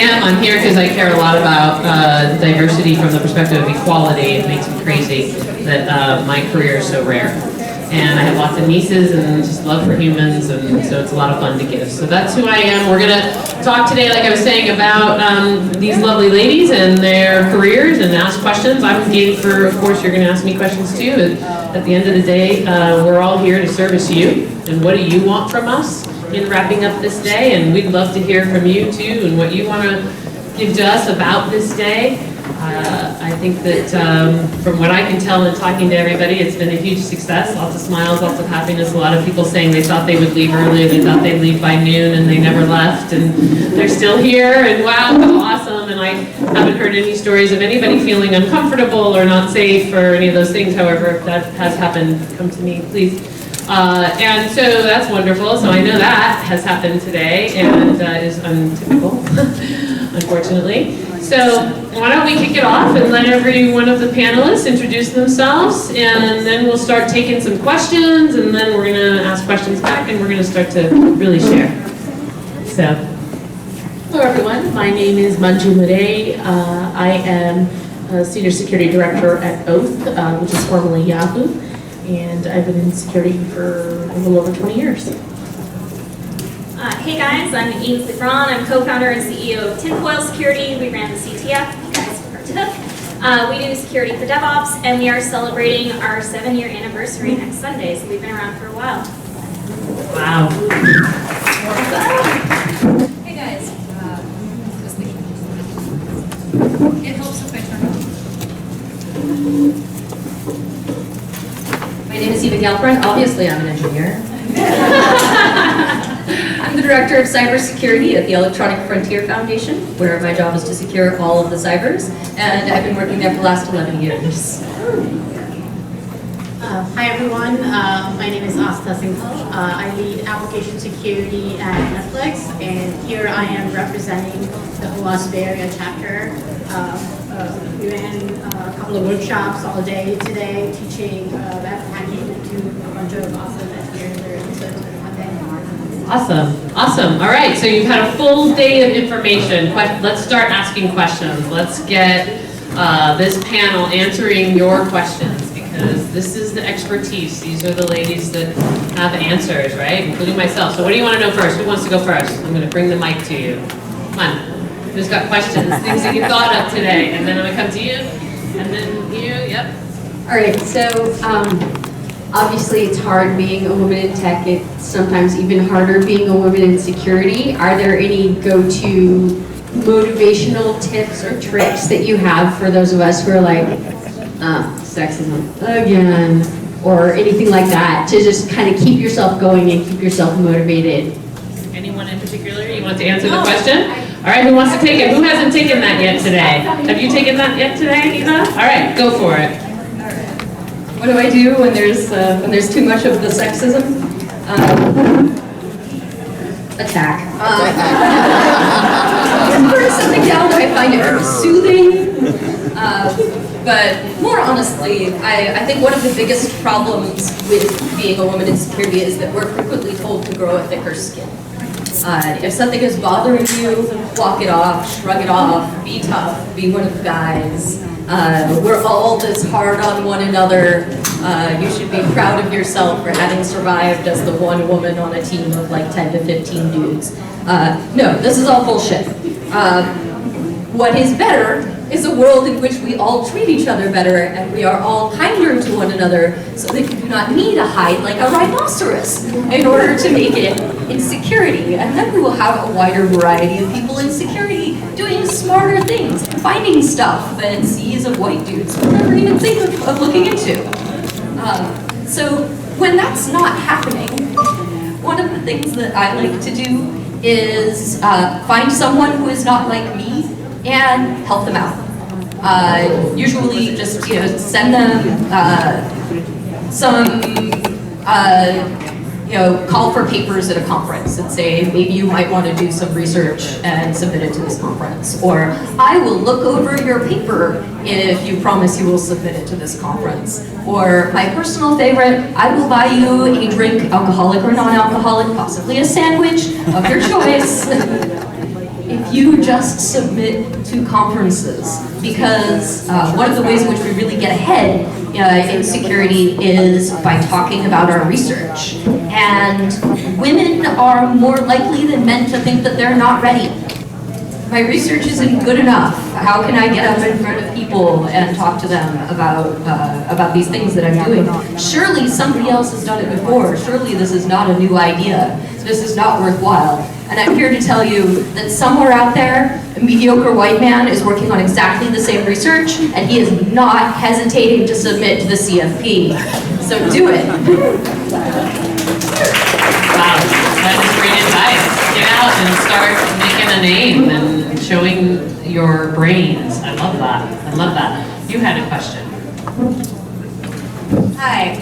I'm here because I care a lot about diversity from the perspective of equality. It makes me crazy that my career is so rare. And I have lots of nieces and just love for humans, and so it's a lot of fun to give. So that's who I am. We're going to talk today, like I was saying, about these lovely ladies and their careers and ask questions. I'm game for, of course, you're going to ask me questions too. At the end of the day, we're all here to service you. And what do you want from us in wrapping up this day? And we'd love to hear from you too, and what you want to give to us about this day. I think that from what I can tell in talking to everybody, it's been a huge success. Lots of smiles, lots of happiness. A lot of people saying they thought they would leave early, they thought they'd leave by noon, and they never left, and they're still here, and wow, how awesome. And I haven't heard any stories of anybody feeling uncomfortable or not safe or any of those things. However, if that has happened, come to me, please. And so that's wonderful. So I know that has happened today and is untypical, unfortunately. So why don't we kick it off and let every one of the panelists introduce themselves, and then we'll start taking some questions, and then we're going to ask questions back, and we're going to start to really share. So, hello everyone, my name is Manju Mude. I am a Senior Security Director at Oath, which is formerly Yahoo, and I've been in security for a little over 20 years. Hey guys, I'm Ainsley Braun. I'm co-founder and CEO of Tinfoil Security. We ran the CTF, you guys partook. We do security for DevOps, and we are celebrating our 7-year anniversary next Sunday, so we've been around for a while. Wow. Hey guys, it helps if I turn on. My name is Galperin. Obviously, I'm an engineer. I'm the Director of Cybersecurity at the Electronic Frontier Foundation, where my job is to secure all of the cybers, and I've been working there for the last 11 years. Hi everyone, my name is Astha Singhal. I lead application security at Netflix, and here I am representing the Las Vegas chapter. We ran a couple of workshops all day today, teaching web hacking to a bunch of awesome engineers. Awesome. All right, so you've had a full day of information. Let's start asking questions. Let's get this panel answering your questions, because this is the expertise. These are the ladies that have answers, right? Including myself. So what do you want to know first? Who wants to go first? I'm going to bring the mic to you. Come on. Who's got questions? Things that you thought of today. And then I'm going to come to you. And then you. Yep. All right, so obviously it's hard being a woman in tech. It's sometimes even harder being a woman in security. Are there any go-to motivational tips or tricks that you have for those of us who are like, sexism again, or anything like that, to just kind of keep yourself going and keep yourself motivated? Anyone in particular? You want to answer the question? All right, who wants to take it? Who hasn't taken that yet today? Have you taken that yet today, Eva? All right, go for it. What do I do when there's too much of the sexism? Attack. Burn something down, I find it very soothing. But more honestly, I think one of the biggest problems with being a woman in security is that we're frequently told to grow a thicker skin. If something is bothering you, walk it off, shrug it off, be tough, be one of the guys. We're all this hard on one another. You should be proud of yourself for having survived as the one woman on a team of like 10 to 15 dudes. No, this is all bullshit. What is better is a world in which we all treat each other better and we are all kinder to one another, so that you do not need to hide like a rhinoceros in order to make it in security. And then we will have a wider variety of people in security doing smarter things, finding stuff that seas of white dudes will never even think of looking into. So when that's not happening, one of the things that I like to do is find someone who is not like me and help them out. Usually just send them some call for papers at a conference and say, maybe you might want to do some research and submit it to this conference. Or, I will look over your paper if you promise you will submit it to this conference. Or, my personal favorite, I will buy you a drink, alcoholic or non-alcoholic, possibly a sandwich of your choice, if if you just submit to conferences, because one of the ways in which we really get ahead in security is by talking about our research. And women are more likely than men to think that they're not ready. My research isn't good enough. How can I get up in front of people and talk to them about these things that I'm doing? Surely somebody else has done it before. Surely this is not a new idea. This is not worthwhile. And I'm here to tell you that somewhere out there, a mediocre white man is working on exactly the same research, and he is not hesitating to submit to the CFP. So do it. Wow, that is great advice. Get out and start making a name and showing your brains. I love that. I love that. You had a question. Hi,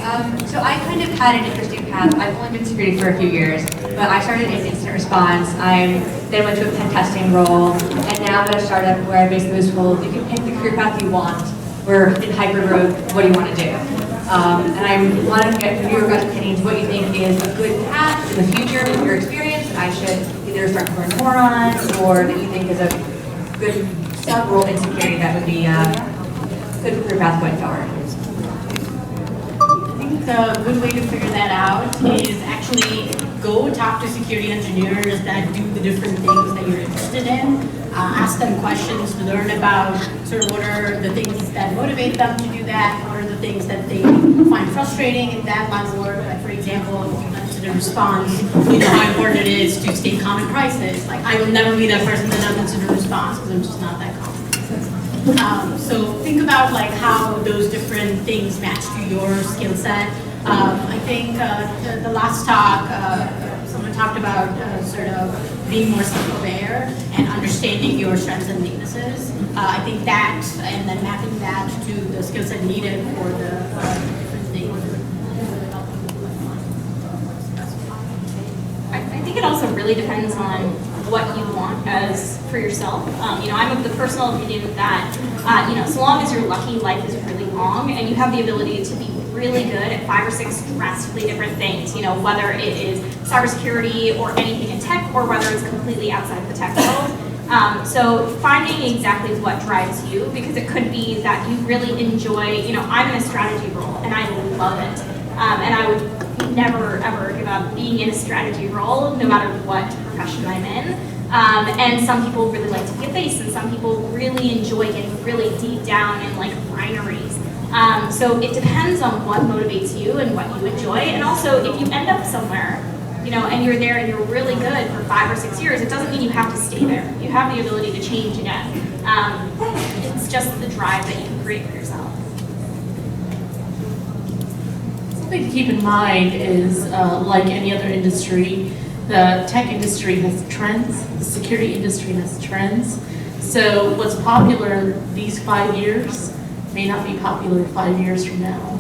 so I kind of had an interesting path. I've only been security for a few years, but I started in incident response. I then went to a pen testing role, and now I'm at a startup where I basically was told you can pick the career path you want. We're in hybrid mode, what do you want to do? And I wanted to get from your guys' opinions what you think is a good path in the future with your experience that I should either start to learn more on, or that you think is a good sub-role in security that would be a good career path going forward. A good way to figure that out is actually go talk to security engineers that do the different things that you're interested in. Ask them questions to learn about sort of what are the things that motivate them to do that, what are the things that they find frustrating in that line of work. Like for example, if you incident response, you know how important it is to stay calm in crisis. Like I will never be that person that does incident response because I'm just not that calm. So think about like how those different things match to your skill set. I think the last talk, someone talked about sort of being more self-aware and understanding your strengths and weaknesses. I think that, and then mapping that to the skill set needed for the different things. I think it also really depends on what you want as for yourself. I'm of the personal opinion that, so long as you're lucky, life is really long, and you have the ability to be really good at 5 or 6 drastically different things, whether it is cybersecurity or anything in tech, or whether it's completely outside the tech world. So finding exactly what drives you, because it could be that you really enjoy, I'm in a strategy role, and I love it. And I would never, ever give up being in a strategy role, no matter what profession I'm in. And some people really like to be a face, and some people really enjoy getting really deep down in like binaries. So it depends on what motivates you and what you enjoy. And also, if you end up somewhere, and you're there and you're really good for 5 or 6 years, it doesn't mean you have to stay there. You have the ability to change again. It's just the drive that you can create for yourself. Something to keep in mind is, like any other industry, the tech industry has trends, the security industry has trends. So what's popular these 5 years may not be popular 5 years from now.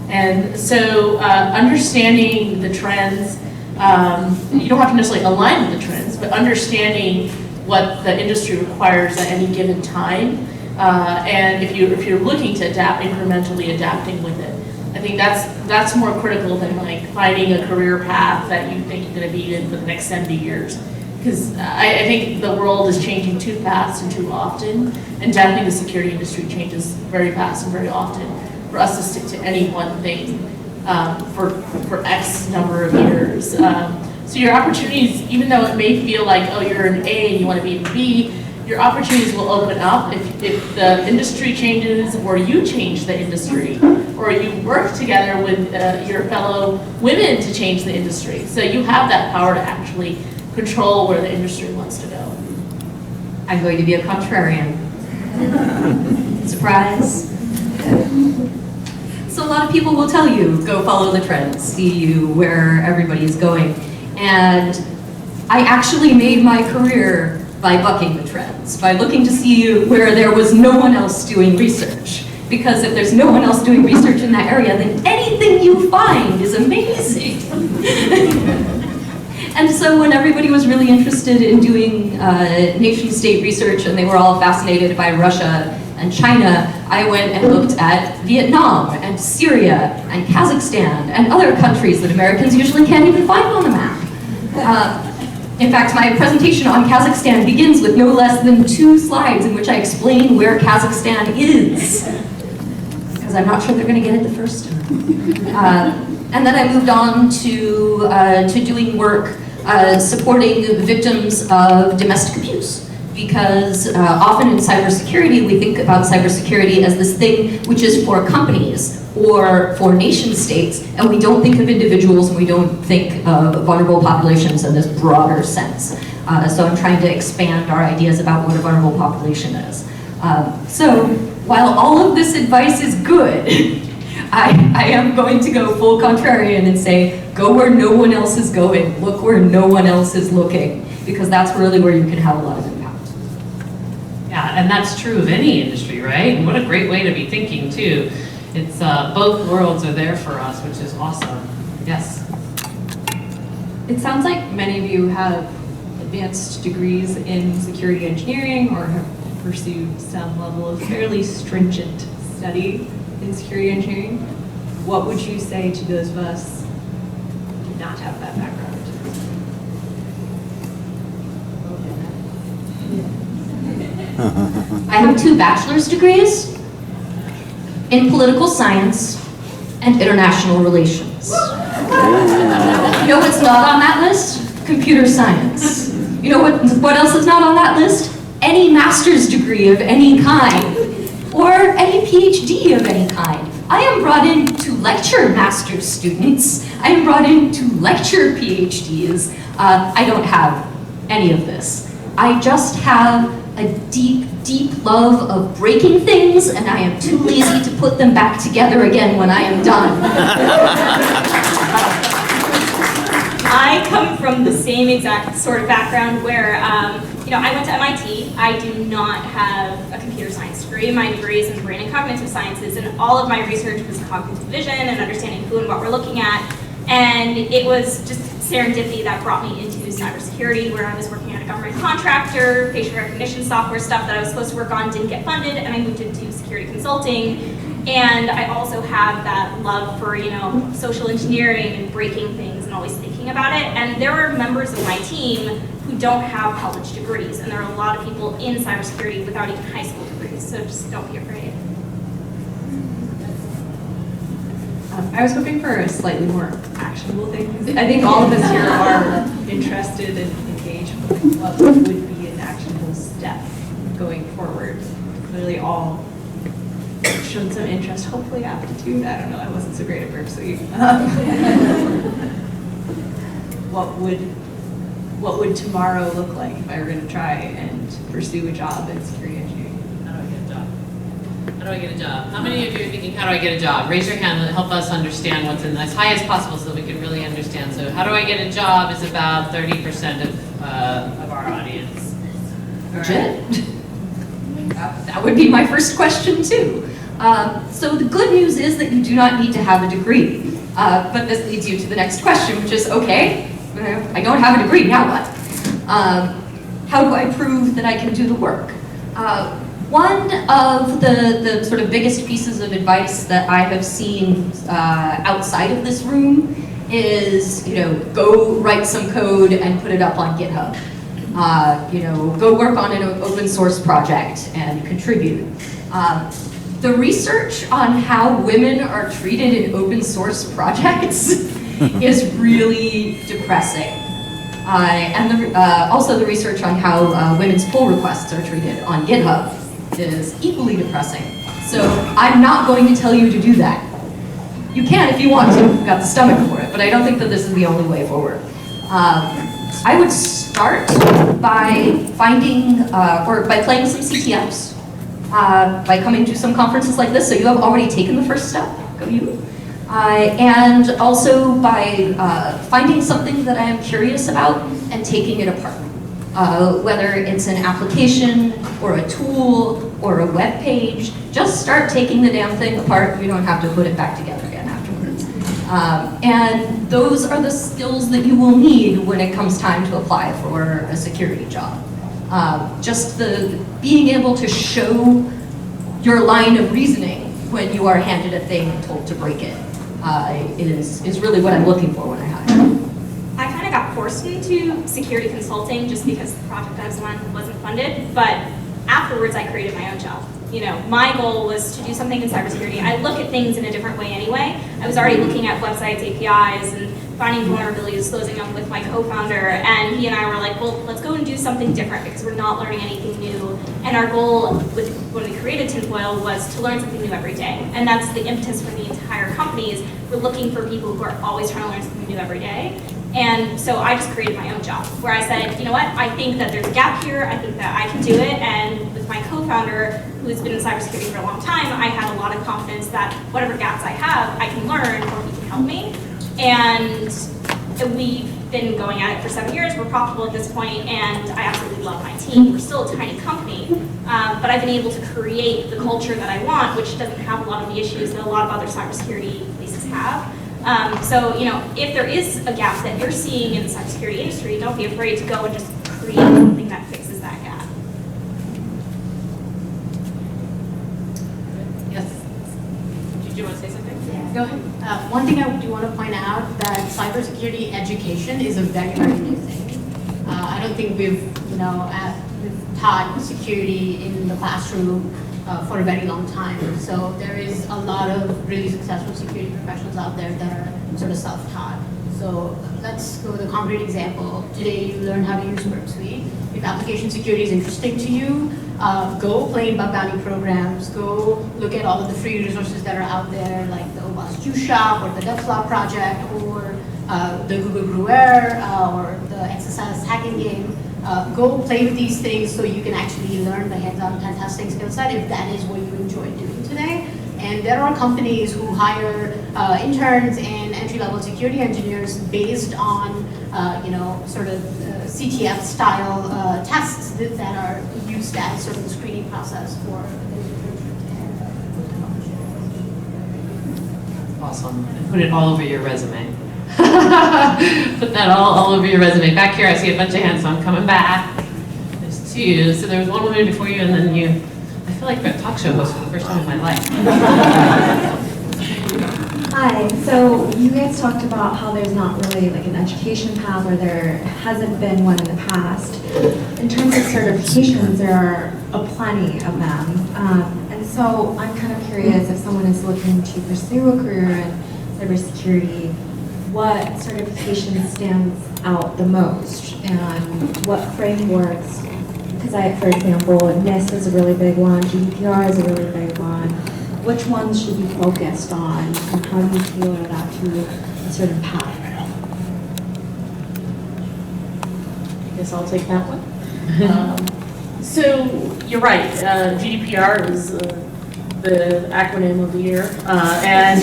And so understanding the trends, you don't have to necessarily align with the trends, but understanding what the industry requires at any given time. And if you're looking to adapt, incrementally adapting with it. I think that's more critical than like finding a career path that you think you're going to be in for the next 70 years. Because I think the world is changing too fast and too often, and definitely the security industry changes very fast and very often for us to stick to any one thing for X number of years. So your opportunities, even though it may feel like, oh, you're an A and you want to be in B, your opportunities will open up if the industry changes, or you change the industry, or you work together with your fellow women to change the industry. So you have that power to actually control where the industry wants to go. I'm going to be a contrarian. Surprise. So a lot of people will tell you, go follow the trends, see where everybody is going. And I actually made my career by bucking the trends, by looking to see where there was no one else doing research. Because if there's no one else doing research in that area, then anything you find is amazing. And so when everybody was really interested in doing nation-state research, and they were all fascinated by Russia and China, I went and looked at Vietnam and Syria and Kazakhstan and other countries that Americans usually can't even find on the map. In fact, my presentation on Kazakhstan begins with no less than 2 slides in which I explain where Kazakhstan is. Because I'm not sure they're going to get it the first time. And then I moved on to doing work supporting victims of domestic abuse. Because often in cybersecurity, we think about cybersecurity as this thing which is for companies or for nation states, and we don't think of individuals and we don't think of vulnerable populations in this broader sense. So I'm trying to expand our ideas about what a vulnerable population is. So while all of this advice is good, I am going to go full contrarian and say, go where no one else is going, look where no one else is looking, because that's really where you can have a lot of impact. Yeah, and that's true of any industry, right? And what a great way to be thinking too. It's both worlds are there for us, which is awesome. Yes. It sounds like many of you have advanced degrees in security engineering or have pursued some level of fairly stringent study in security engineering. What would you say to those of us who do not have that background? I have 2 bachelor's degrees in political science and international relations. You know what's not on that list? Computer science. You know what else is not on that list? Any master's degree of any kind, or any PhD of any kind. I am brought in to lecture master's students. I am brought in to lecture PhDs. I don't have any of this. I just have a deep, deep love of breaking things, and I am too lazy to put them back together again when I am done. I come from the same exact sort of background where, I went to MIT. I do not have a computer science degree. My degree is in brain and cognitive sciences, and all of my research was cognitive vision and understanding who and what we're looking at. And it was just serendipity that brought me into cybersecurity, where I was working at a government contractor, facial recognition software stuff that I was supposed to work on didn't get funded, and I moved into security consulting. And I also have that love for, social engineering and breaking things and always thinking about it. And there are members of my team who don't have college degrees, and there are a lot of people in cybersecurity without even high school degrees, so just don't be afraid. I was hoping for a slightly more actionable thing. I think all of us here are interested and engaged with what would be an actionable step going forward. Clearly all shown some interest, hopefully aptitude. I don't know, I wasn't so great at verb sweep. What would tomorrow look like if I were going to try and pursue a job in security engineering? How do I get a job? How do I get a job? How many of you are thinking, how do I get a job? Raise your hand and help us understand what's in as high as possible so we can really understand. So how do I get a job is about 30% of our audience. Legit. That would be my first question too. So the good news is that you do not need to have a degree. But this leads you to the next question, which is, okay, I don't have a degree, now what? How do I prove that I can do the work? One of the sort of biggest pieces of advice that I have seen outside of this room is, go write some code and put it up on GitHub. Go work on an open source project and contribute. The research on how women are treated in open source projects is really depressing. And also the research on how women's pull requests are treated on GitHub is equally depressing. So I'm not going to tell you to do that. You can if you want to, you've got the stomach for it, but I don't think that this is the only way forward. I would start by finding, or by playing some CTFs, by coming to some conferences like this, so you have already taken the first step, go you. And also by finding something that I am curious about and taking it apart. Whether it's an application or a tool or a web page, just start taking the damn thing apart. You don't have to put it back together again afterwards. And those are the skills that you will need when it comes time to apply for a security job. Just the being able to show your line of reasoning when you are handed a thing and told to break it is really what I'm looking for when I hire. I kind of got forced into security consulting just because the project I was on wasn't funded, but afterwards I created my own job. You know, my goal was to do something in cybersecurity. I look at things in a different way anyway. I was already looking at websites, APIs, and finding vulnerabilities, closing them with my co-founder, and he and I were like, well, let's go and do something different because we're not learning anything new. And our goal when we created Tinfoil was to learn something new every day. And that's the impetus for the entire company is we're looking for people who are always trying to learn something new every day. And so I just created my own job where I said, you know what, I think that there's a gap here, I think that I can do it, and with my co-founder, who's been in cybersecurity for a long time, I had a lot of confidence that whatever gaps I have, I can learn or he can help me. And we've been going at it for 7 years, we're profitable at this point, and I absolutely love my team. We're still a tiny company, but I've been able to create the culture that I want, which doesn't have a lot of the issues that a lot of other cybersecurity places have. So, you know, if there is a gap that you're seeing in the cybersecurity industry, don't be afraid to go and just create something that fixes that gap. Yes. Did you want to say something? Go ahead. One thing I do want to point out that cybersecurity education is a very, very new thing. I don't think we've taught security in the classroom for a very long time. So there is a lot of really successful security professionals out there that are sort of self-taught. So let's go with a concrete example. Today you learn how to use Burp Suite. If application security is interesting to you, go play in bug bounty programs, go look at all of the free resources that are out there, like the OWASP Juice Shop or the DevFlop project or the Google Brewer or the XSS hacking game. Go play with these things so you can actually learn the hands-on pen testing skill set if that is what you enjoy doing today. And there are companies who hire interns and entry-level security engineers based on, sort of CTF style tests that are used as sort of the screening process for Awesome. And put it all over your resume. Put that all over your resume. Back here, I see a bunch of hands, so I'm coming back. There's two. So there was one woman before you, and then you. I feel like I'm a talk show host for the first time in my life. Hi. So you guys talked about how there's not really like an education path, or there hasn't been one in the past. In terms of certifications, there are a plenty of them. And so I'm kind of curious if someone is looking to pursue a career in cybersecurity, what certification stands out the most and what frameworks, because for example, NIST is a really big one, GDPR is a really big one. Which ones should be focused on and how do you tailor that to a certain path? I guess I'll take that one. So you're right, GDPR is the acronym of the year, and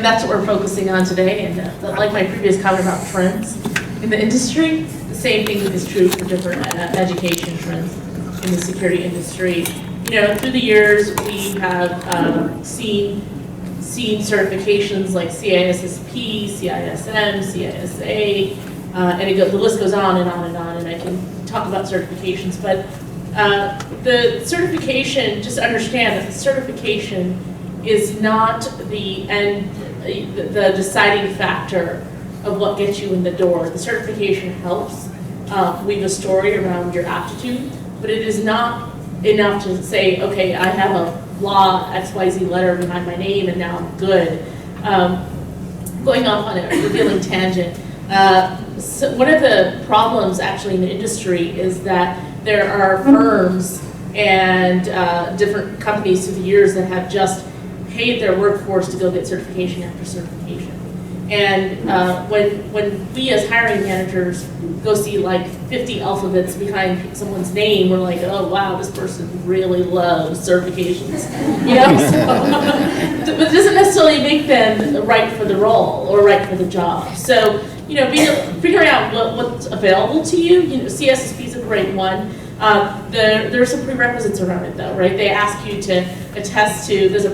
that's what we're focusing on today. And like my previous comment about trends in the industry, the same thing is true for different education trends in the security industry. You know, through the years, we have seen certifications like CISSP, CISM, CISA, and the list goes on and on and on, and I can talk about certifications, but the certification, just understand that the certification is not the end, the deciding factor of what gets you in the door. The certification helps weave a story around your aptitude, but it is not enough to say, okay, I have a law XYZ letter behind my name and now I'm good. Going off on a revealing tangent, so one of the problems actually in the industry is that there are firms and different companies through the years that have just paid their workforce to go get certification after certification. And when we as hiring managers go see like 50 alphabets behind someone's name, we're like, oh wow, this person really loves certifications. You know, so, but it doesn't necessarily make them right for the role or right for the job. So, you know, figuring out what's available to you. You know, CSSP is a great one. There are some prerequisites around it though, right? They ask you to attest to, there's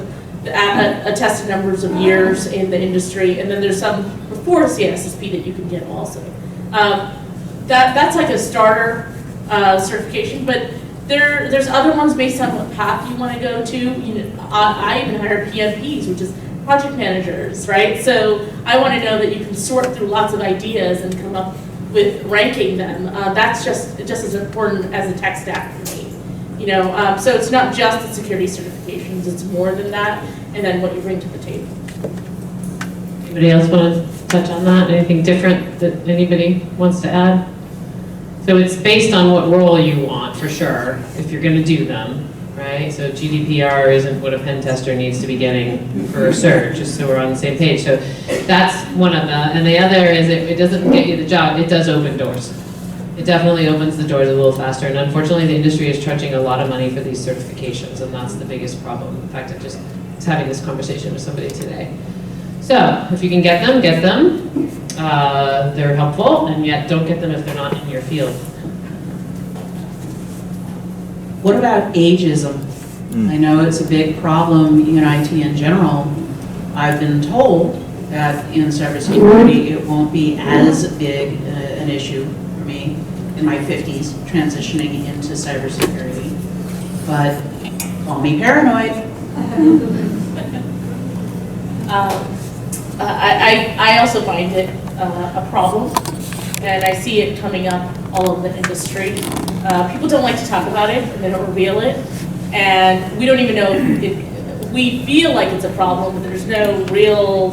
attested numbers of years in the industry, and then there's some before CSSP that you can get also. That's like a starter certification, but there's other ones based on what path you want to go to. You know, I even hire PMPs, which is project managers, right? So I want to know that you can sort through lots of ideas and come up with ranking them. That's just as important as a tech stack for me. So it's not just the security certifications, it's more than that, and then what you bring to the table. Anybody else want to touch on that? Anything different that anybody wants to add? So it's based on what role you want, for sure, if you're going to do them, right? So GDPR isn't what a pen tester needs to be getting for a search, just so we're on the same page. So that's one of them. And the other is it doesn't get you the job, it does open doors. It definitely opens the doors a little faster. And unfortunately, the industry is charging a lot of money for these certifications, and that's the biggest problem. In fact, I just was having this conversation with somebody today. So if you can get them, get them. They're helpful, and yet don't get them if they're not in your field. What about ageism? I know it's a big problem in IT in general. I've been told that in cybersecurity it won't be as big an issue for me in my 50s transitioning into cybersecurity. But call me paranoid. I also find it a problem, and I see it coming up all over the industry. People don't like to talk about it, and they don't reveal it, and we don't even know if we feel like it's a problem, but there's no real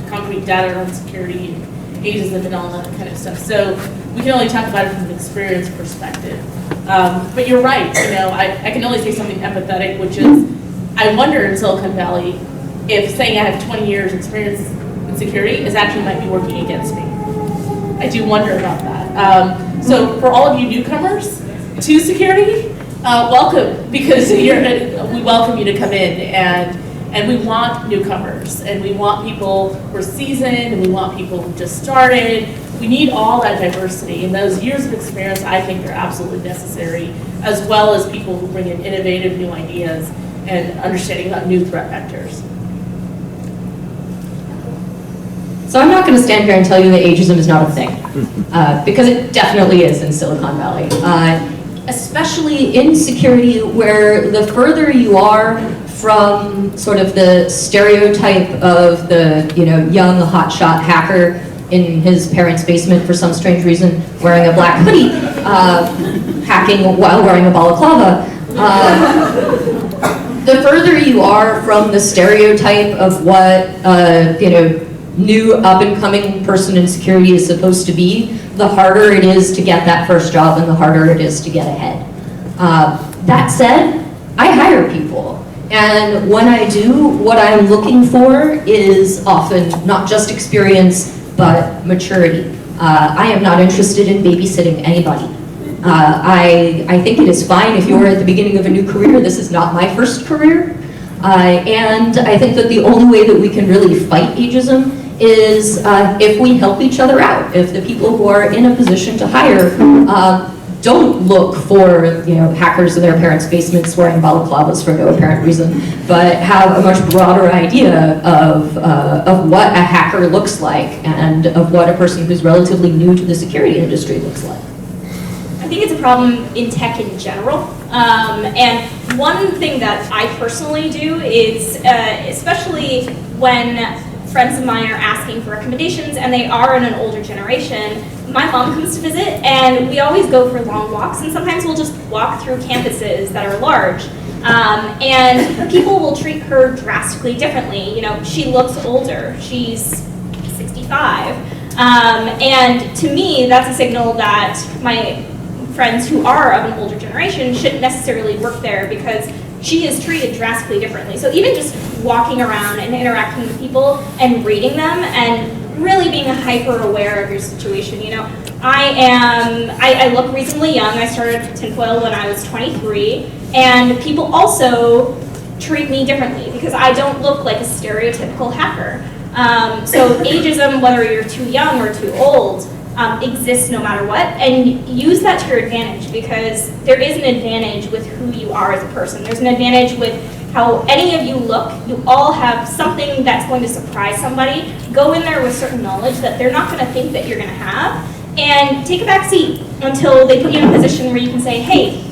concrete data on security and ageism and all that kind of stuff. So we can only talk about it from an experience perspective. But you're right, I can only say something empathetic, which is, I wonder in Silicon Valley if saying I have 20 years experience in security is actually might be working against me. I do wonder about that. So for all of you newcomers to security, welcome, because we welcome you to come in, and we want newcomers, and we want people who are seasoned, and we want people who just started. We need all that diversity, and those years of experience I think are absolutely necessary, as well as people who bring in innovative new ideas and understanding about new threat vectors. So I'm not going to stand here and tell you that ageism is not a thing, because it definitely is in Silicon Valley, especially in security, where the further you are from sort of the stereotype of the young hotshot hacker in his parents' basement for some strange reason, wearing a black hoodie, hacking while wearing a balaclava. The further you are from the stereotype of what new up-and-coming person in security is supposed to be, the harder it is to get that first job and the harder it is to get ahead. That said, I hire people. And when I do, what I'm looking for is often not just experience, but maturity. I am not interested in babysitting anybody. I think it is fine if you're at the beginning of a new career. This is not my first career. And I think that the only way that we can really fight ageism is if we help each other out. If the people who are in a position to hire don't look for hackers in their parents' basements wearing balaclavas for no apparent reason, but have a much broader idea of what a hacker looks like and of what a person who's relatively new to the security industry looks like. I think it's a problem in tech in general. And one thing that I personally do is, especially when friends of mine are asking for recommendations and they are in an older generation, my mom comes to visit and we always go for long walks, and sometimes we'll just walk through campuses that are large. And people will treat her drastically differently. She looks older. She's 65. And to me, that's a signal that my friends who are of an older generation shouldn't necessarily work there, because she is treated drastically differently. So even just walking around and interacting with people and reading them and really being hyper aware of your situation. I look reasonably young. I started tinfoil when I was 23, and people also treat me differently because I don't look like a stereotypical hacker. So ageism, whether you're too young or too old, exists no matter what, and use that to your advantage, because there is an advantage with who you are as a person. There's an advantage with how any of you look. You all have something that's going to surprise somebody. Go in there with certain knowledge that they're not going to think that you're going to have, and take a back seat until they put you in a position where you can say, hey,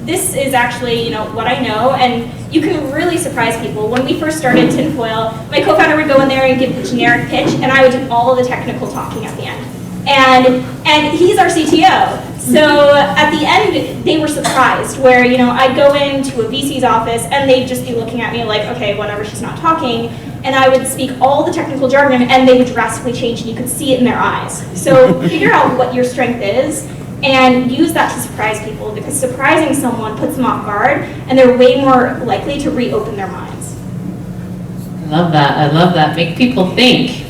this is actually, what I know, and you can really surprise people. When we first started Tinfoil, my co-founder would go in there and give the generic pitch, and I would do all of the technical talking at the end. And he's our CTO. So at the end, they were surprised where, I'd go into a VC's office and they'd just be looking at me like, okay, whenever she's not talking, and I would speak all the technical jargon and they would drastically change and you could see it in their eyes. So figure out what your strength is and use that to surprise people, because surprising someone puts them off guard and they're way more likely to reopen their minds. I love that. I love that. Make people think.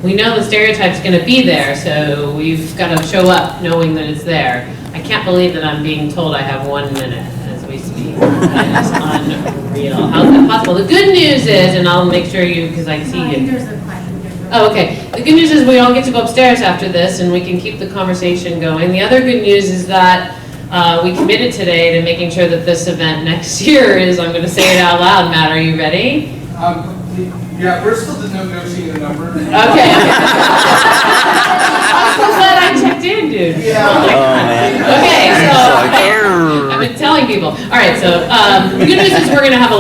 We know the stereotype's going to be there, so we've got to show up knowing that it's there. I can't believe that I'm being told I have 1 minute as we speak. That is unreal. How is that possible? The good news is, and I'll make sure you, because I see you. There's a question here. Oh, okay. The good news is we all get to go upstairs after this, and we can keep the conversation going. The other good news is that we committed today to making sure that this event next year is, I'm going to say it out loud. Matt, are you ready? Yeah, we're still negotiating the number. Okay. I'm so glad I checked in, dude. Yeah. Oh my God. Okay, so I've been telling people. All right, so the good news is we're going to have a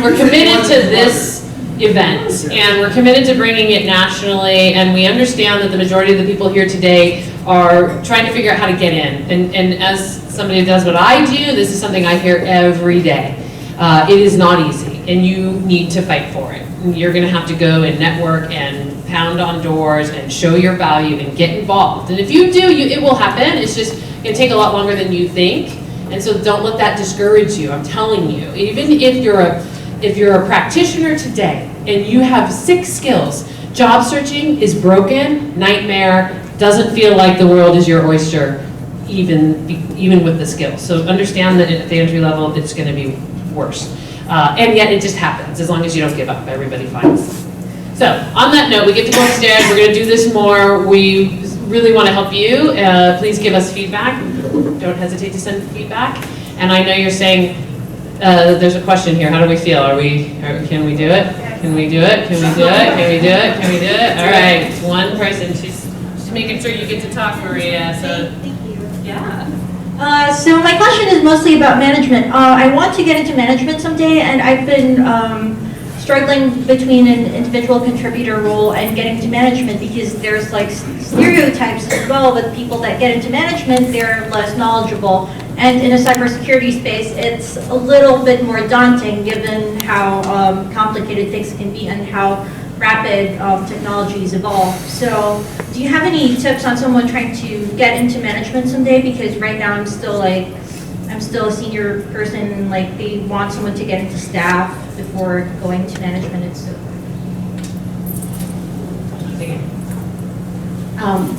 we're committed to this event, and we're committed to bringing it nationally, and we understand that the majority of the people here today are trying to figure out how to get in. And as somebody who does what I do, this is something I hear every day. It is not easy, and you need to fight for it. You're going to have to go and network and pound on doors and show your value and get involved. And if you do, it will happen. It's just going to take a lot longer than you think. And so don't let that discourage you. I'm telling you, even if you're a practitioner today and you have 6 skills, job searching is broken, nightmare, doesn't feel like the world is your oyster, even with the skills. So understand that at the entry level, it's going to be worse. And yet it just happens, as long as you don't give up. Everybody finds. So on that note, we get to go upstairs. We're going to do this more. We really want to help you. Please give us feedback. Don't hesitate to send feedback. And I know you're saying there's a question here. How do we feel? Can we do it? Can we do it? Can we do it? Can we do it? Can we do it? All right, one person. She's just making sure you get to talk, Maria. So Thank you. yeah. So my question is mostly about management. I want to get into management someday, and I've been struggling between an individual contributor role and getting to management, because there's like stereotypes as well with people that get into management. They're less knowledgeable, and in a cybersecurity space, it's a little bit more daunting given how complicated things can be and how rapid technologies evolve. So do you have any tips on someone trying to get into management someday? Because right now I'm still a senior person, and like they want someone to get into staff before going to management. It's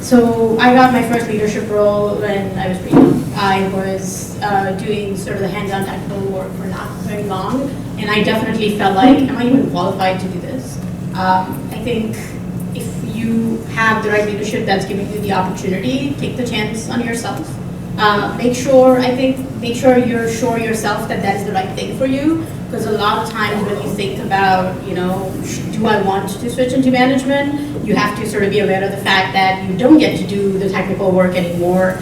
So I got my first leadership role when I was pretty young. I was doing sort of the hands-on technical work for not very long, and I definitely felt like, am I even qualified to do this? I think if you have the right leadership that's giving you the opportunity, take the chance on yourself. Make sure you're sure yourself that that is the right thing for you, because a lot of times when you think about, do I want to switch into management, you have to sort of be aware of the fact that you don't get to do the technical work anymore.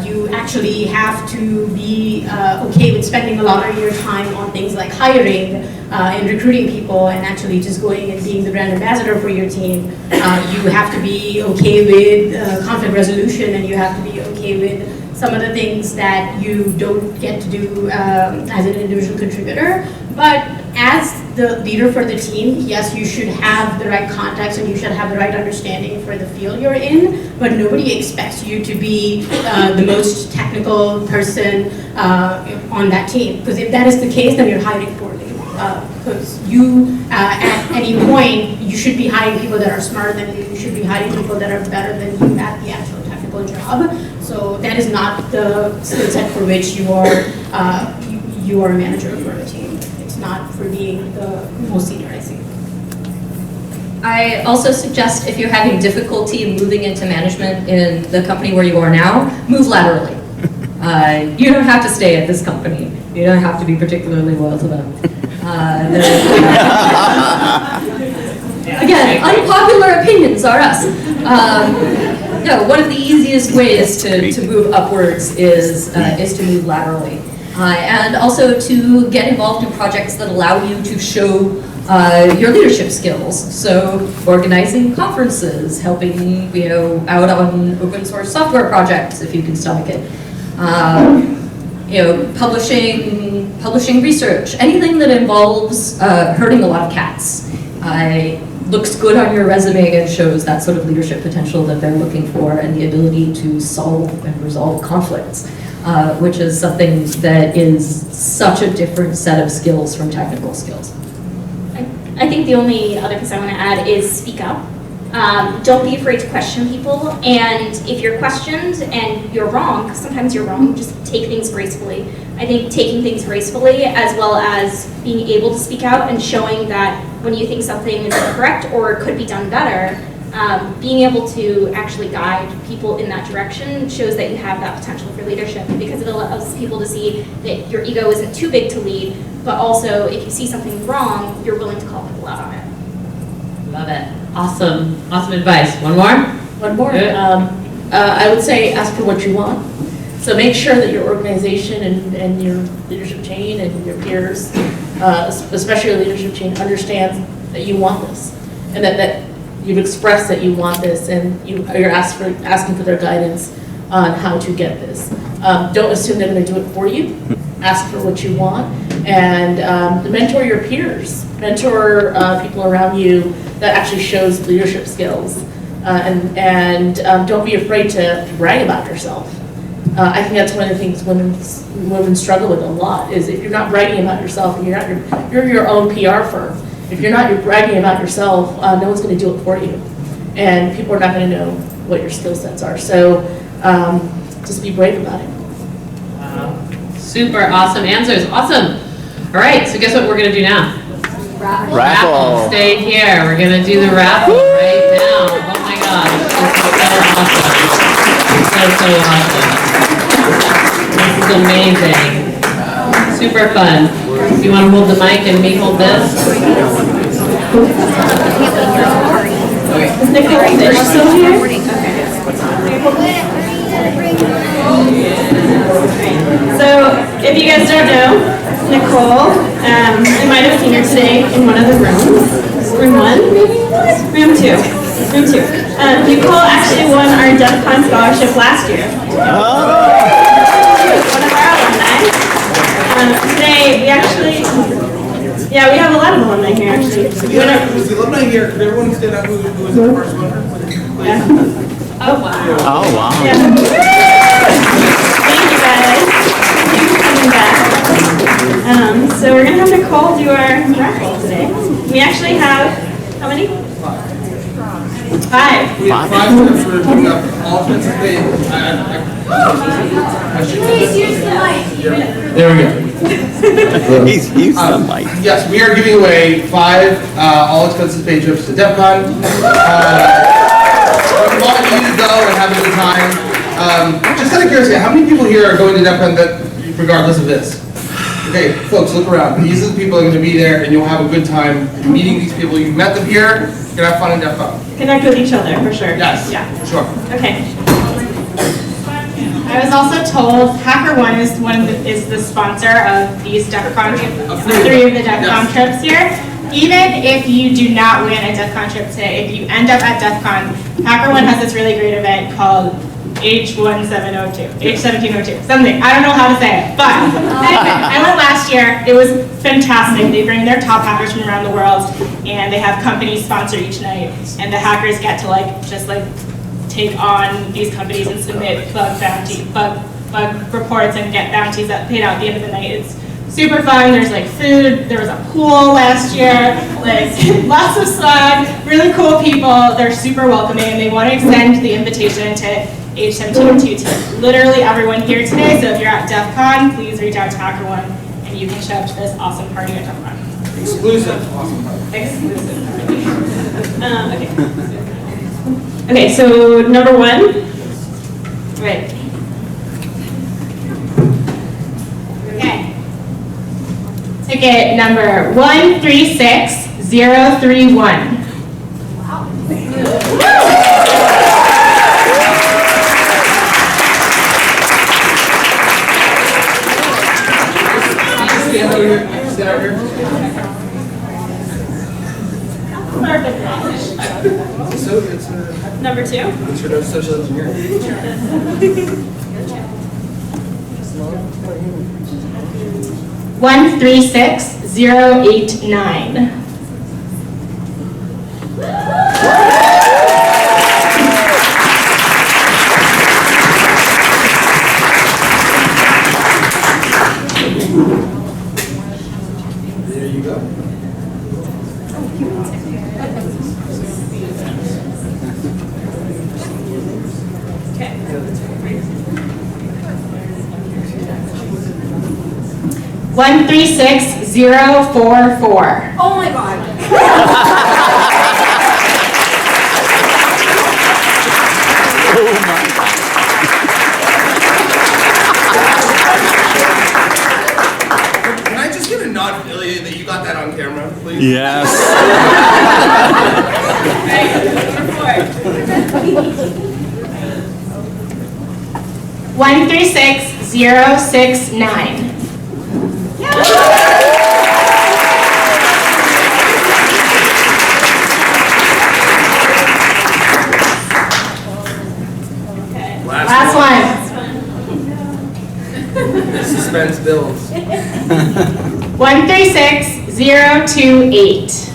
You actually have to be okay with spending a lot of your time on things like hiring and recruiting people, and actually just going and being the brand ambassador for your team. You have to be okay with conflict resolution, and you have to be okay with some of the things that you don't get to do as an individual contributor. But as the leader for the team, yes, you should have the right context and you should have the right understanding for the field you're in, but nobody expects you to be the most technical person on that team. Because if that is the case, then you're hiring poorly. Because you, at any point, you should be hiring people that are smarter than you. You should be hiring people that are better than you at the actual technical job. So that is not the skill set for which you are a manager for a team. It's not for being the most senior, I think. I also suggest, if you're having difficulty moving into management in the company where you are now, move laterally. You don't have to stay at this company. You don't have to be particularly loyal to them. Again, unpopular opinions are us. No, one of the easiest ways to move upwards is to move laterally. And also to get involved in projects that allow you to show your leadership skills. So organizing conferences, helping out on open source software projects if you can stomach it. Publishing research, anything that involves herding a lot of cats. Looks good on your resume and shows that sort of leadership potential that they're looking for and the ability to solve and resolve conflicts, which is something that is such a different set of skills from technical skills. I think the only other piece I want to add is speak up. Don't be afraid to question people, and if you're questioned and you're wrong, because sometimes you're wrong, just take things gracefully. I think taking things gracefully, as well as being able to speak out and showing that when you think something is incorrect or could be done better, being able to actually guide people in that direction shows that you have that potential for leadership, because it allows people to see that your ego isn't too big to lead, but also if you see something wrong, you're willing to call people out on it. Love it. Awesome. Awesome advice. One more? One more. I would say ask for what you want. So make sure that your organization and your leadership chain and your peers, especially your leadership chain, understands that you want this, and that you've expressed that you want this, and you're asking for their guidance on how to get this. Don't assume they're going to do it for you. Ask for what you want, and mentor your peers. Mentor people around you that actually shows leadership skills, and don't be afraid to brag about yourself. I think that's one of the things women struggle with a lot, is if you're not bragging about yourself and you're your own PR firm. If you're bragging about yourself, no one's going to do it for you, and people are not going to know what your skill sets are. So just be brave about it. Wow. Super awesome answers. Awesome. All right, so guess what we're going to do now? Raffle. Stay here. We're going to do the raffle right now. Oh my gosh. This is so awesome. This is amazing. Super fun. You want to hold the mic and me hold this? Is Nicole still here? So, if you guys don't know, Nicole, you might have seen her today in one of the rooms. Room 1, maybe? Room 2. Room 2. Nicole actually won our DEFCON scholarship last year. One of our alumni. Today, we actually, we have a lot of alumni here actually. Was the alumni here? Could everyone stand up who was the first one? Yeah. Oh, wow. Oh, wow. Yeah. Thank you guys. Thank you for coming back. So we're going to have Nicole do our raffle today. We actually have, how many? 5. We have 5 minutes for putting up alternates of pay. Please use the mic. There we go. He's the mic. Yes, we are giving away 5 all expenses paid trips to DEFCON. We want you to go and have a good time. Just out of curiosity, how many people here are going to DEFCON regardless of this? Okay, folks, look around. These are the people that are going to be there, and you'll have a good time meeting these people. You've met them here. You're going to have fun in DEFCON. Connect with each other, for sure. Yes, yeah. Sure. Okay. I was also told HackerOne is the sponsor of these DEFCON, 3 of the DEFCON trips here. Even if you do not win a DEFCON trip today, if you end up at DEFCON, HackerOne has this really great event called H1702, something. I don't know how to say it, but anyway, I went last year. It was fantastic. They bring their top hackers from around the world, and they have companies sponsor each night, and the hackers get to just take on these companies and submit bug reports and get bounties that paid out at the end of the night. It's super fun. There's food. There was a pool last year. Lots of swag. Really cool people. They're super welcoming. They want to extend the invitation to H1702 to literally everyone here today. So if you're at DEFCON, please reach out to HackerOne and you can show up to this awesome party at DEFCON. Exclusive. Awesome party. Exclusive party. Okay, so number 1. Right. Okay. Ticket number 136031. stand over here. Stand over here. So it's Number 2. What's your social engineering? 136089. There you go. 136044. Oh my god. Can I just get a nod, Ilya, that you got that on camera, please? Yes. One 136069. Last one. Suspense builds. 136028.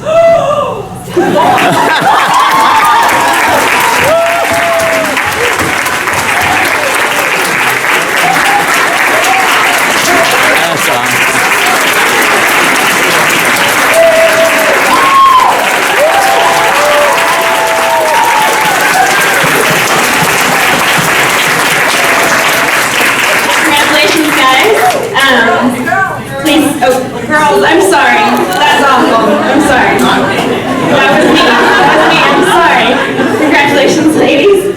Congratulations, guys. Please, oh, girls, I'm sorry. That's awful. I'm sorry. That was me. I'm sorry. Congratulations, ladies.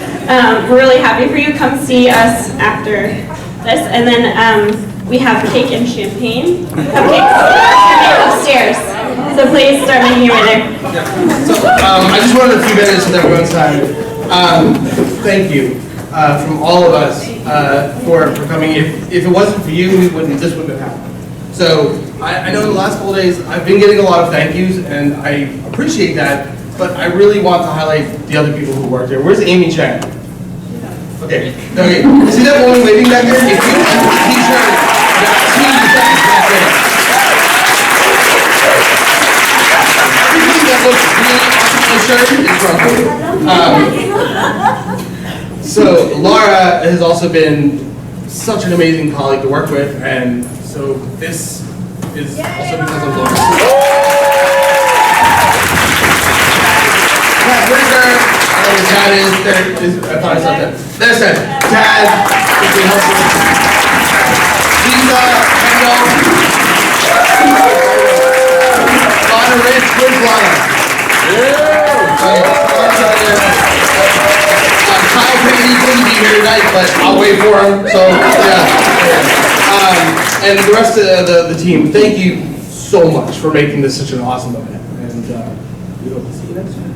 We're really happy for you. Come see us after this. And then we have cake and champagne. Cupcakes upstairs. So please start making your way there. Yeah. So I just wanted a few minutes with everyone's time. Thank you from all of us for coming. If it wasn't for you, this wouldn't have happened. So I know in the last couple of days I've been getting a lot of thank yous, and I appreciate that. But I really want to highlight the other people who work there. Where's Amy Chen? Okay. Okay. See that woman waving back there? If you have a t-shirt that seems back there. Everything that looks really awesome on the shirt is from her. So Laura has also been such an amazing colleague to work with, and so this is also because of Laura. Where's her? I don't know where Chad is. There is. I thought I saw that. There's Chad. Chad is being helpful. Lisa, Kendall. Lana Rich. Where's Lana? Kyle Kennedy couldn't be here tonight, but I'll wait for him. So yeah. And the rest of the team, thank you so much for making this such an awesome event. And we hope to see you next time.